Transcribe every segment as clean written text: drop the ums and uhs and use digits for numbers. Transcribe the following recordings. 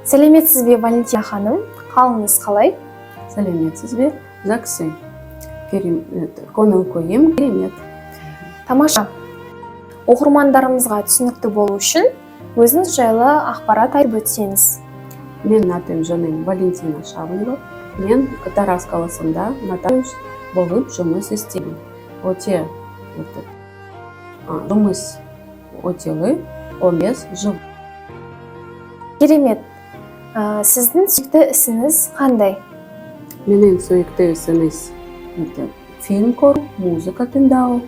Сәлеметсіз бе, Валентина ханым? Қалыңыз қалай? Сәлеметсіз бе? Жақсы. Көңіл күйім керемет. Тамаша. Оқырмандарымызға түсінікті болу үшін өзіңіз жайлы ақпарат айтып өтсеңіз. Менің атым жөнім Валентина Шавлова. Мен Тараз қаласында нотариус болып жұмыс істеймін. Жұмыс өтілі 15 жыл. Керемет. Сіздің сүйікті ісіңіз қандай? Менің сүйікті ісіміз фильм көру, музыка тыңдау,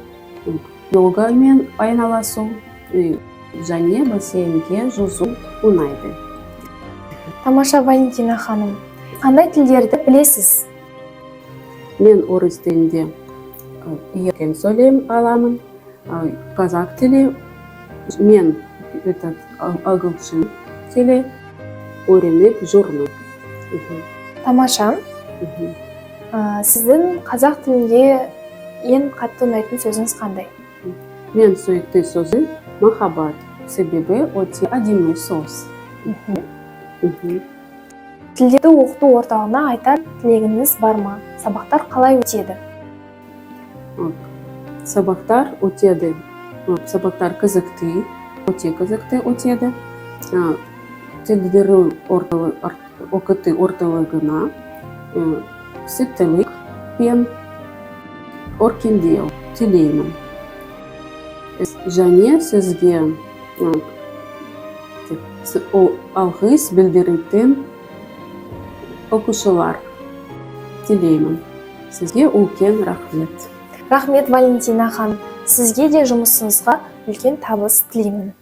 йогамен айналысу және бассейнге жүзу ұнайды. Тамаша, Валентина ханым. Қандай тілдерді білесіз? Мен орыс тілінде еркін сөйлей аламын. Қазақ тілі, мен ағылшын тілі үйреніп жүрмін. Тамаша. Сіздің қазақ тілінде ең қатты ұнайтын сөзіңіз қандай? Мен сүйікті сөзім махаббат, себебі өте әдемі сөз. Тілдерді оқыту орталығына айтар тілегіңіз бар ма? Сабақтар қалай өтеді? Сабақтар өтеді. Сабақтар қызықты, өте қызықты өтеді. Тілдерді оқыту орталығына сәттілік пен өркендеу тілеймін. Және сізге алғыс білдіретін оқушылар тілеймін. Сізге үлкен рахмет. Рахмет, Валентина ханым. Сізге де жұмысыңызға үлкен табыс тілеймін.